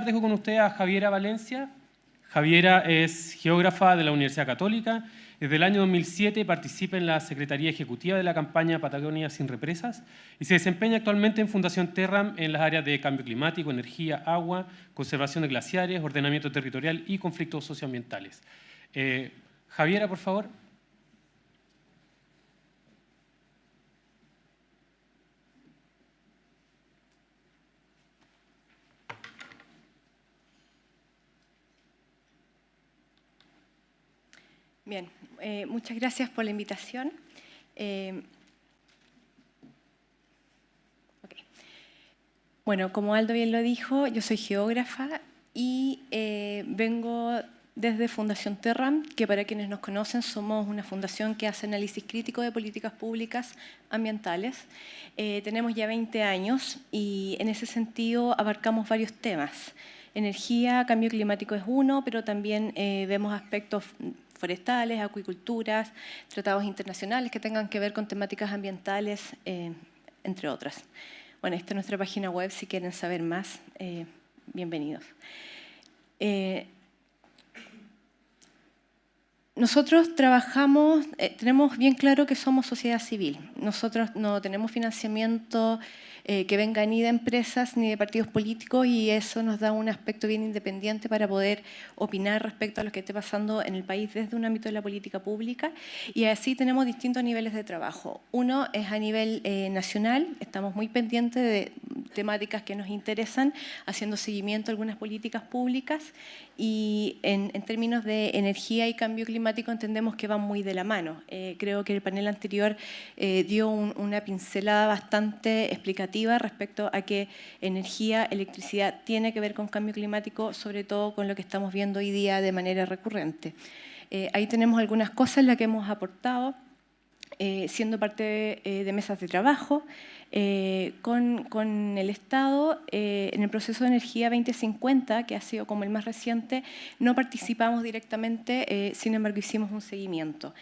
Dejo con ustedes a Javiera Valencia. Javiera es geógrafa de la Universidad Católica. Desde el año 2007 participa en la Secretaría Ejecutiva de la campaña Patagonia sin represas y se desempeña actualmente en Fundación Terram en las áreas de cambio climático, energía, agua, conservación de glaciares, ordenamiento territorial y conflictos socioambientales. Javiera, por favor. Bien, muchas gracias por la invitación. Bueno, como Aldo bien lo dijo, yo soy geógrafa y vengo desde Fundación Terram, que para quienes nos conocen somos una fundación que hace análisis crítico de políticas públicas ambientales. Tenemos ya 20 años y en ese sentido abarcamos varios temas. Energía, cambio climático es uno, pero también vemos aspectos forestales, acuiculturas, tratados internacionales que tengan que ver con temáticas ambientales, entre otras. Bueno, esta es nuestra página web, si quieren saber más, bienvenidos. Nosotros trabajamos, tenemos bien claro que somos sociedad civil. Nosotros no tenemos financiamiento que venga ni de empresas ni de partidos políticos y eso nos da un aspecto bien independiente para poder opinar respecto a lo que esté pasando en el país desde un ámbito de la política pública. Y así tenemos distintos niveles de trabajo. Uno es a nivel nacional, estamos muy pendientes de temáticas que nos interesan, haciendo seguimiento a algunas políticas públicas y en términos de energía y cambio climático entendemos que van muy de la mano. Creo que el panel anterior dio una pincelada bastante explicativa respecto a que energía, electricidad tiene que ver con cambio climático, sobre todo con lo que estamos viendo hoy día de manera recurrente. Ahí tenemos algunas cosas en las que hemos aportado, siendo parte de mesas de trabajo, con el Estado. En el proceso de Energía 2050, que ha sido como el más reciente, no participamos directamente, sin embargo hicimos un seguimiento.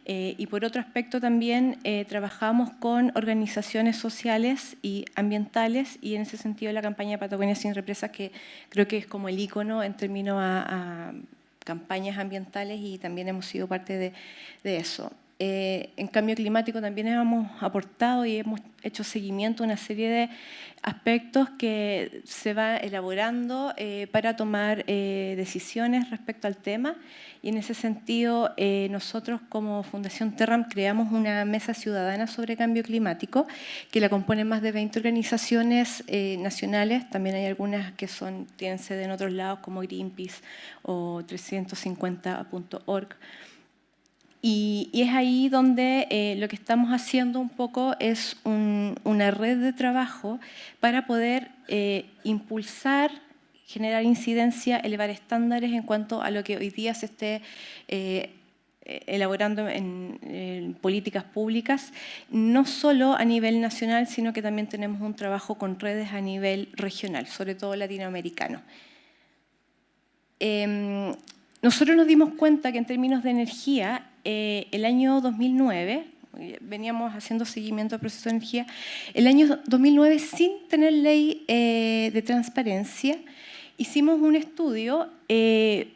Y por otro aspecto también trabajamos con organizaciones sociales y ambientales y en ese sentido la campaña Patagonia sin represas, que creo que es como el ícono en términos a campañas ambientales y también hemos sido parte de eso. En cambio climático también hemos aportado y hemos hecho seguimiento a una serie de aspectos que se va elaborando para tomar decisiones respecto al tema. Y en ese sentido, nosotros como Fundación Terram creamos una mesa ciudadana sobre cambio climático que la componen más de 20 organizaciones nacionales. También hay algunas que tienen sede en otros lados como Greenpeace o 350.org. Y es ahí donde lo que estamos haciendo un poco es una red de trabajo para poder impulsar, generar incidencia, elevar estándares en cuanto a lo que hoy día se esté elaborando en políticas públicas, no solo a nivel nacional, sino que también tenemos un trabajo con redes a nivel regional, sobre todo latinoamericano. Nosotros nos dimos cuenta que en términos de energía, el año 2009, veníamos haciendo seguimiento al proceso de energía, el año 2009, sin tener ley de transparencia, hicimos un estudio que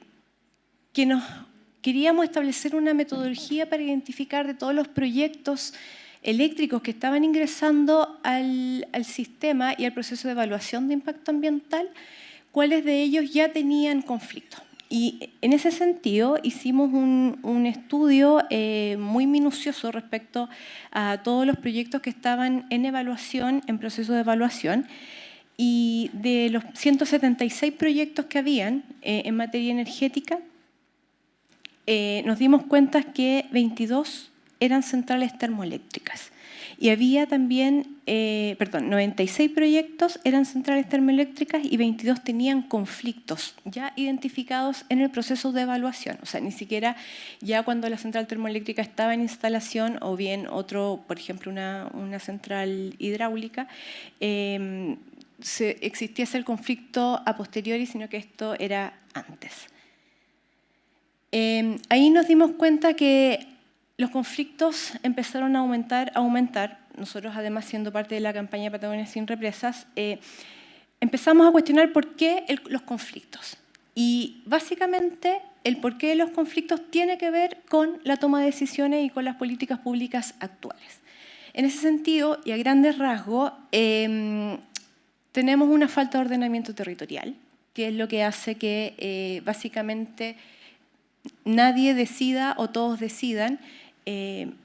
queríamos establecer una metodología para identificar de todos los proyectos eléctricos que estaban ingresando al sistema y al proceso de evaluación de impacto ambiental, cuáles de ellos ya tenían conflicto. Y en ese sentido hicimos un estudio muy minucioso respecto a todos los proyectos que estaban en evaluación, en proceso de evaluación, y de los 176 proyectos que habían en materia energética, nos dimos cuenta que 22 eran centrales termoeléctricas. Y había también, 96 proyectos eran centrales termoeléctricas y 22 tenían conflictos ya identificados en el proceso de evaluación. O sea, ni siquiera ya cuando la central termoeléctrica estaba en instalación o bien otro, por ejemplo, una central hidráulica, existiese el conflicto a posteriori, sino que esto era antes. Ahí nos dimos cuenta que los conflictos empezaron a aumentar. Nosotros, además, siendo parte de la campaña Patagonia sin represas, empezamos a cuestionar por qué los conflictos. Y básicamente el porqué de los conflictos tiene que ver con la toma de decisiones y con las políticas públicas actuales. En ese sentido, y a grandes rasgos, tenemos una falta de ordenamiento territorial, que es lo que hace que básicamente nadie decida o todos decidan. En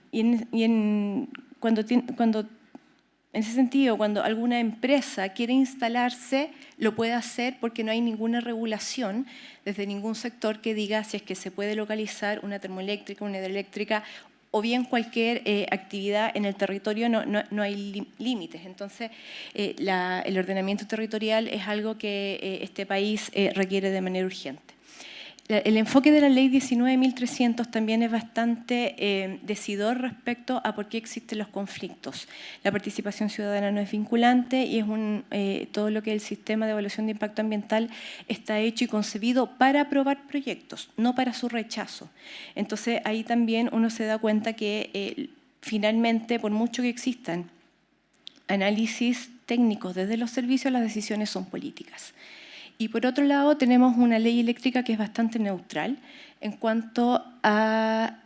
ese sentido, cuando alguna empresa quiere instalarse, lo puede hacer porque no hay ninguna regulación desde ningún sector que diga si es que se puede localizar una termoeléctrica, una hidroeléctrica o bien cualquier actividad en el territorio, no hay límites. Entonces, el ordenamiento territorial es algo que este país requiere de manera urgente. El enfoque de la ley 19.300 también es bastante decidor respecto a por qué existen los conflictos. La participación ciudadana no es vinculante y es todo lo que es el sistema de evaluación de impacto ambiental está hecho y concebido para aprobar proyectos, no para su rechazo. Entonces ahí también uno se da cuenta que finalmente, por mucho que existan análisis técnicos desde los servicios, las decisiones son políticas. Y por otro lado, tenemos una ley eléctrica que es bastante neutral en cuanto a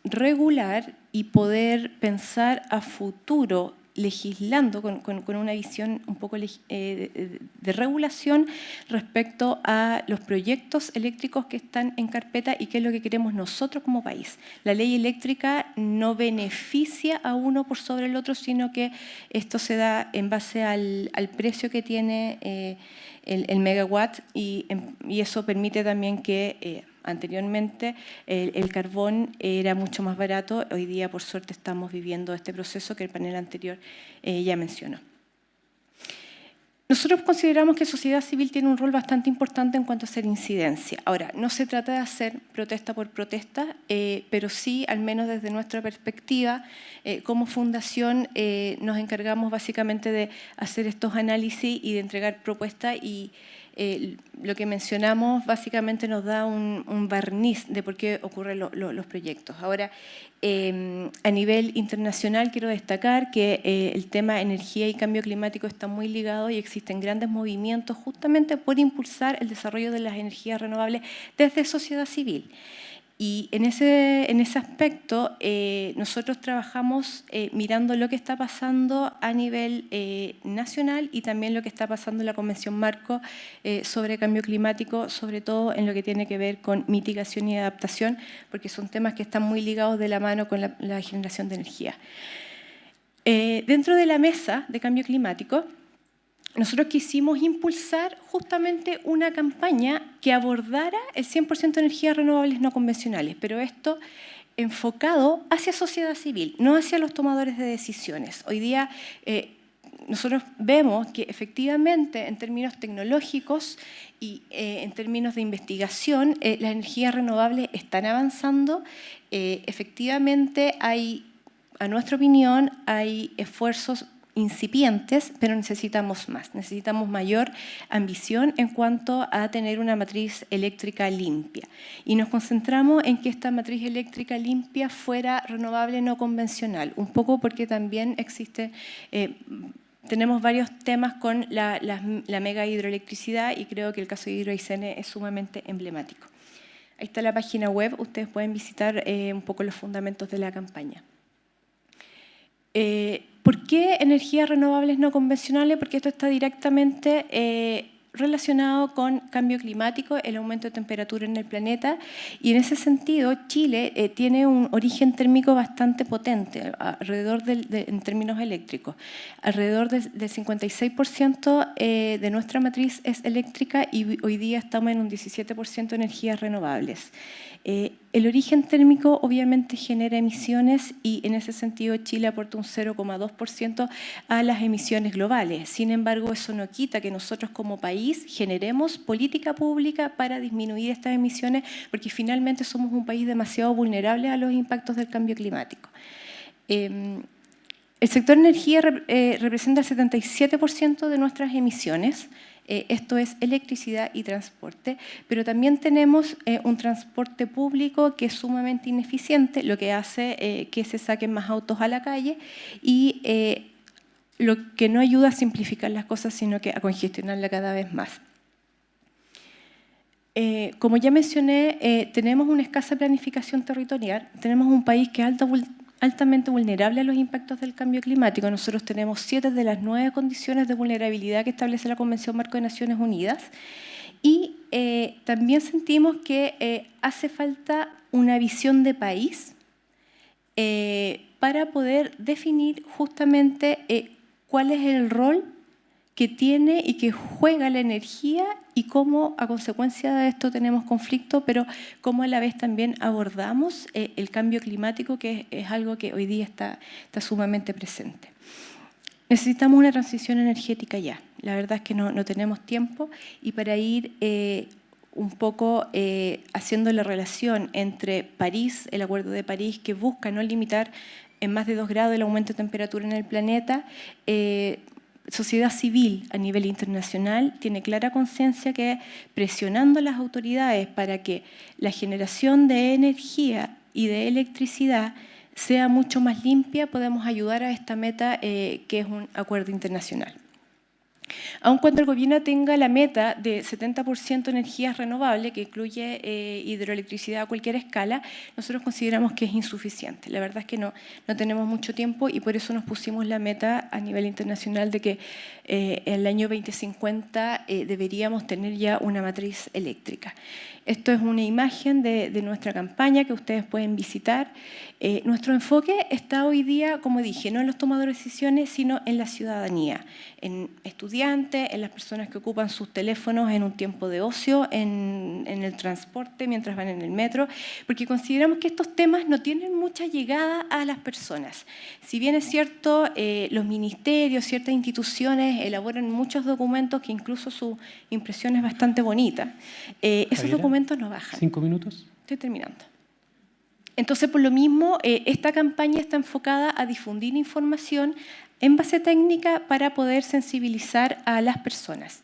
regular y poder pensar a futuro legislando con una visión un poco de regulación respecto a los proyectos eléctricos que están en carpeta y qué es lo que queremos nosotros como país. La ley eléctrica no beneficia a uno por sobre el otro, sino que esto se da en base al precio que tiene el megawatt y eso permite también que anteriormente el carbón era mucho más barato. Hoy día, por suerte, estamos viviendo este proceso que el panel anterior ya mencionó. Nosotros consideramos que sociedad civil tiene un rol bastante importante en cuanto a hacer incidencia. Ahora, no se trata de hacer protesta por protesta, pero sí, al menos desde nuestra perspectiva, como fundación nos encargamos básicamente de hacer estos análisis y de entregar propuestas y lo que mencionamos básicamente nos da un barniz de por qué ocurren los proyectos. Ahora, a nivel internacional quiero destacar que el tema energía y cambio climático está muy ligado y existen grandes movimientos justamente por impulsar el desarrollo de las energías renovables desde sociedad civil. Y en ese aspecto nosotros trabajamos mirando lo que está pasando a nivel nacional y también lo que está pasando en la Convención Marco sobre cambio climático, sobre todo en lo que tiene que ver con mitigación y adaptación, porque son temas que están muy ligados de la mano con la generación de energía. Dentro de la mesa de cambio climático, nosotros quisimos impulsar justamente una campaña que abordara el 100% de energías renovables no convencionales, pero esto enfocado hacia sociedad civil, no hacia los tomadores de decisiones. Hoy día nosotros vemos que efectivamente en términos tecnológicos y en términos de investigación, las energías renovables están avanzando. Efectivamente a nuestra opinión, hay esfuerzos incipientes, pero necesitamos más. Necesitamos mayor ambición en cuanto a tener una matriz eléctrica limpia. Y nos concentramos en que esta matriz eléctrica limpia fuera renovable no convencional, un poco porque también existe... tenemos varios temas con la mega hidroelectricidad y creo que el caso de Hidroaicén es sumamente emblemático. Ahí está la página web, ustedes pueden visitar un poco los fundamentos de la campaña. ¿Por qué energías renovables no convencionales? Porque esto está directamente relacionado con cambio climático, el aumento de temperatura en el planeta, y en ese sentido Chile tiene un origen térmico bastante potente, alrededor en términos eléctricos. Alrededor del 56% de nuestra matriz es eléctrica y hoy día estamos en un 17% de energías renovables. El origen térmico obviamente genera emisiones y en ese sentido Chile aporta un 0,2% a las emisiones globales. Sin embargo, eso no quita que nosotros como país generemos política pública para disminuir estas emisiones porque finalmente somos un país demasiado vulnerable a los impactos del cambio climático. El sector energía representa el 77% de nuestras emisiones. Esto es electricidad y transporte, pero también tenemos un transporte público que es sumamente ineficiente, lo que hace que se saquen más autos a la calle y lo que no ayuda a simplificar las cosas, sino que a congestionarla cada vez más. Como ya mencioné, tenemos una escasa planificación territorial, tenemos un país que es altamente vulnerable a los impactos del cambio climático. Nosotros tenemos 7 de las 9 condiciones de vulnerabilidad que establece la Convención Marco de Naciones Unidas, y también sentimos que hace falta una visión de país para poder definir justamente cuál es el rol que tiene y que juega la energía y cómo a consecuencia de esto tenemos conflicto, pero cómo a la vez también abordamos el cambio climático, que es algo que hoy día está sumamente presente. Necesitamos una transición energética ya. La verdad es que no tenemos tiempo, y para ir un poco haciendo la relación entre París, el Acuerdo de París, que busca no limitar en más de 2 grados el aumento de temperatura en el planeta, sociedad civil a nivel internacional tiene clara conciencia que presionando a las autoridades para que la generación de energía y de electricidad sea mucho más limpia, podemos ayudar a esta meta que es un acuerdo internacional. Aun cuando el gobierno tenga la meta de 70% energías renovables, que incluye hidroelectricidad a cualquier escala, nosotros consideramos que es insuficiente. La verdad es que no tenemos mucho tiempo, y por eso nos pusimos la meta a nivel internacional de que en el año 2050 deberíamos tener ya una matriz eléctrica. Esto es una imagen de nuestra campaña que ustedes pueden visitar. Nuestro enfoque está hoy día, como dije, no en los tomadores de decisiones, sino en la ciudadanía, en estudiantes, en las personas que ocupan sus teléfonos en un tiempo de ocio, en el transporte, mientras van en el metro, porque consideramos que estos temas no tienen mucha llegada a las personas. Si bien es cierto, los ministerios, ciertas instituciones elaboran muchos documentos que incluso su impresión es bastante bonita, esos documentos no bajan. 5 minutos. Estoy terminando. Entonces, por lo mismo, esta campaña está enfocada a difundir información en base técnica para poder sensibilizar a las personas.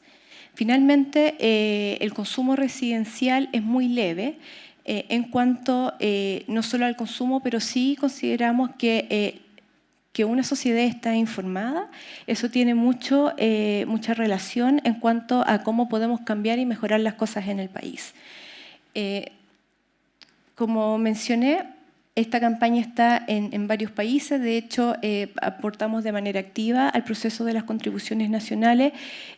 Finalmente, el consumo residencial es muy leve en cuanto no solo al consumo, pero sí consideramos que una sociedad está informada. Eso tiene mucha relación en cuanto a cómo podemos cambiar y mejorar las cosas en el país. Como mencioné, esta campaña está en varios países. De hecho, aportamos de manera activa al proceso de las contribuciones nacionales,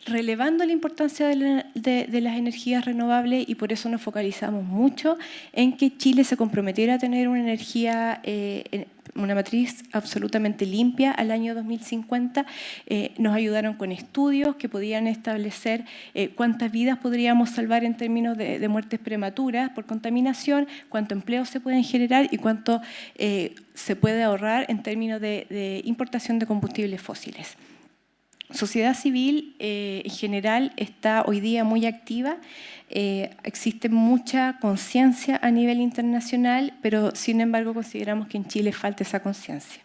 relevando la importancia de las energías renovables, y por eso nos focalizamos mucho en que Chile se comprometiera a tener una energía, una matriz absolutamente limpia al año 2050. Nos ayudaron con estudios que podían establecer cuántas vidas podríamos salvar en términos de muertes prematuras por contaminación, cuánto empleo se pueden generar y cuánto se puede ahorrar en términos de importación de combustibles fósiles. Sociedad civil en general está hoy día muy activa. Existe mucha conciencia a nivel internacional, pero sin embargo consideramos que en Chile falta esa conciencia.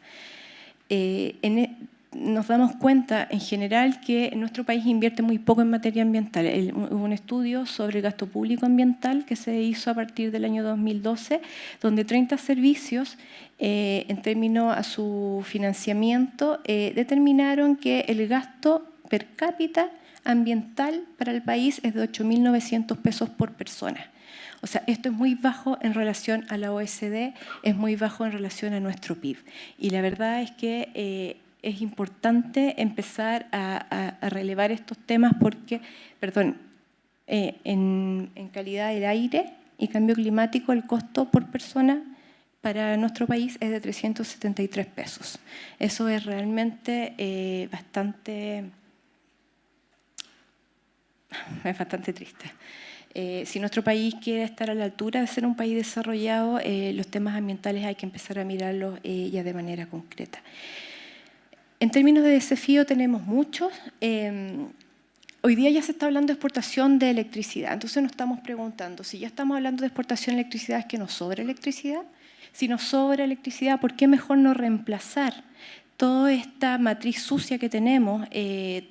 Nos damos cuenta en general que nuestro país invierte muy poco en materia ambiental. Hubo un estudio sobre el gasto público ambiental que se hizo a partir del año 2012, donde 30 servicios, en términos a su financiamiento, determinaron que el gasto per cápita ambiental para el país es de 8.900 pesos por persona. O sea, esto es muy bajo en relación a la OECD, es muy bajo en relación a nuestro PIB. Y la verdad es que es importante empezar a relevar estos temas porque, en calidad del aire y cambio climático, el costo por persona para nuestro país es de 373 pesos. Eso es realmente bastante triste. Si nuestro país quiere estar a la altura de ser un país desarrollado, los temas ambientales hay que empezar a mirarlos ya de manera concreta. En términos de desafío tenemos muchos. Hoy día ya se está hablando de exportación de electricidad. Entonces nos estamos preguntando, si ya estamos hablando de exportación de electricidad, ¿es que nos sobra electricidad? Si nos sobra electricidad, ¿por qué mejor no reemplazar toda esta matriz sucia que tenemos,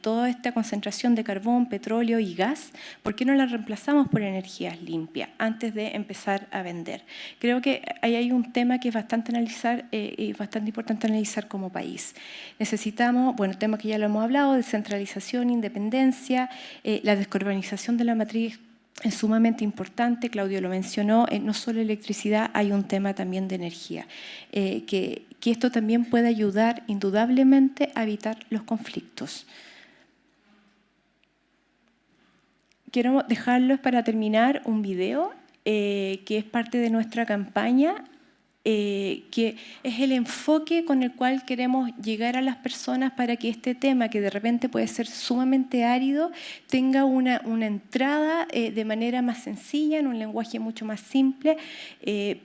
toda esta concentración de carbón, petróleo y gas, ¿por qué no la reemplazamos por energías limpias antes de empezar a vender? Creo que ahí hay un tema que es bastante importante analizar como país. Necesitamos, bueno, temas que ya lo hemos hablado, descentralización, independencia, la descarbonización de la matriz es sumamente importante, Claudio lo mencionó, no solo electricidad, hay un tema también de energía, que esto también puede ayudar indudablemente a evitar los conflictos. Quiero dejarles para terminar un video que es parte de nuestra campaña, que es el enfoque con el cual queremos llegar a las personas para que este tema, que de repente puede ser sumamente árido, tenga una entrada de manera más sencilla, en un lenguaje mucho más simple,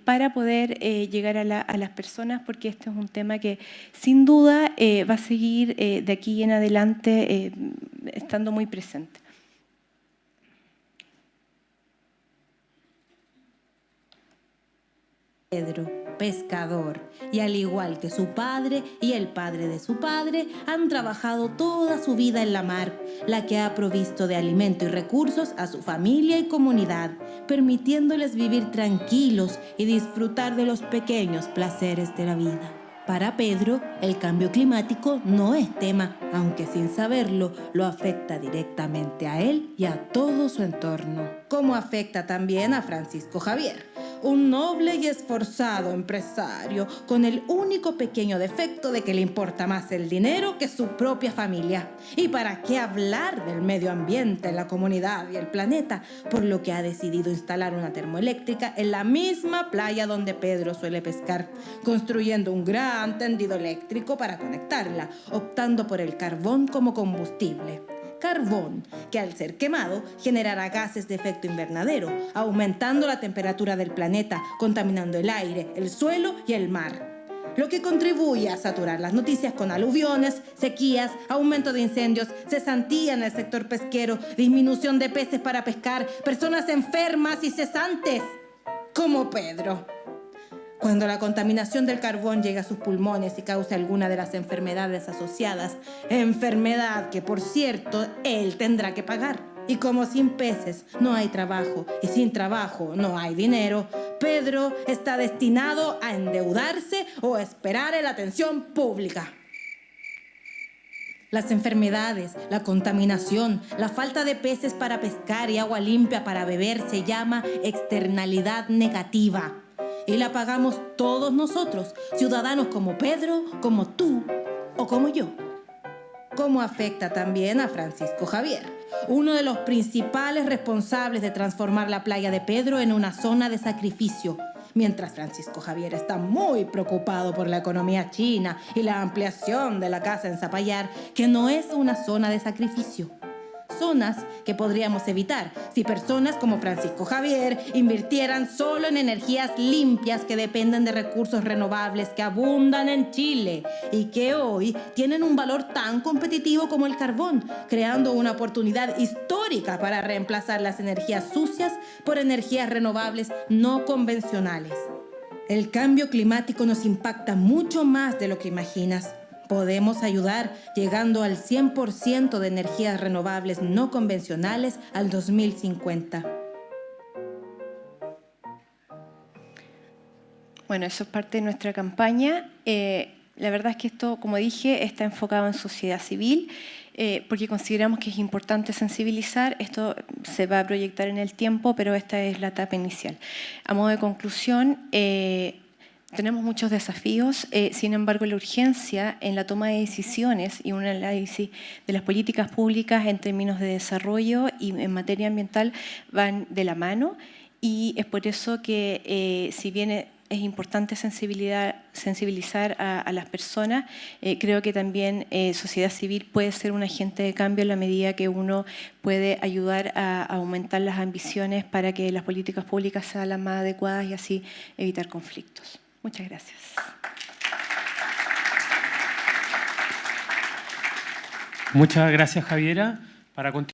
para poder llegar a las personas, porque este es un tema que sin duda va a seguir de aquí en adelante estando muy presente. Pedro, pescador, y al igual que su padre y el padre de su padre, han trabajado toda su vida en la mar, la que ha provisto de alimento y recursos a su familia y comunidad, permitiéndoles vivir tranquilos y disfrutar de los pequeños placeres de la vida. Para Pedro, el cambio climático no es tema, aunque sin saberlo, lo afecta directamente a él y a todo su entorno. Como afecta también a Francisco Javier, un noble y esforzado empresario con el único pequeño defecto de que le importa más el dinero que su propia familia. ¿Y para qué hablar del medio ambiente, la comunidad y el planeta? Por lo que ha decidido instalar una termoeléctrica en la misma playa donde Pedro suele pescar, construyendo un gran tendido eléctrico para conectarla, optando por el carbón como combustible. Carbón, que al ser quemado generará gases de efecto invernadero, aumentando la temperatura del planeta, contaminando el aire, el suelo y el mar, lo que contribuye a saturar las noticias con aluviones, sequías, aumento de incendios, cesantía en el sector pesquero, disminución de peces para pescar, personas enfermas y cesantes, como Pedro. Cuando la contaminación del carbón llega a sus pulmones y causa alguna de las enfermedades asociadas, enfermedad que, por cierto, él tendrá que pagar. Y como sin peces no hay trabajo y sin trabajo no hay dinero, Pedro está destinado a endeudarse o a esperar en la atención pública. Las enfermedades, la contaminación, la falta de peces para pescar y agua limpia para beber se llama externalidad negativa. Y la pagamos todos nosotros, ciudadanos como Pedro, como tú o como yo. ¿Cómo afecta también a Francisco Javier, uno de los principales responsables de transformar la playa de Pedro en una zona de sacrificio? Mientras Francisco Javier está muy preocupado por la economía china y la ampliación de la casa en Zapallar, que no es una zona de sacrificio. Zonas que podríamos evitar si personas como Francisco Javier invirtieran solo en energías limpias que dependen de recursos renovables que abundan en Chile y que hoy tienen un valor tan competitivo como el carbón, creando una oportunidad histórica para reemplazar las energías sucias por energías renovables no convencionales. El cambio climático nos impacta mucho más de lo que imaginas. Podemos ayudar llegando al 100% de energías renovables no convencionales al 2050. Bueno, eso es parte de nuestra campaña. La verdad es que esto, como dije, está enfocado en sociedad civil, porque consideramos que es importante sensibilizar. Esto se va a proyectar en el tiempo, pero esta es la etapa inicial. A modo de conclusión, tenemos muchos desafíos, sin embargo la urgencia en la toma de decisiones y un análisis de las políticas públicas en términos de desarrollo y en materia ambiental van de la mano, y es por eso que si bien es importante sensibilizar a las personas, creo que también sociedad civil puede ser un agente de cambio en la medida que uno puede ayudar a aumentar las ambiciones para que las políticas públicas sean las más adecuadas y así evitar conflictos. Muchas gracias. Muchas gracias, Javiera. Para continuar.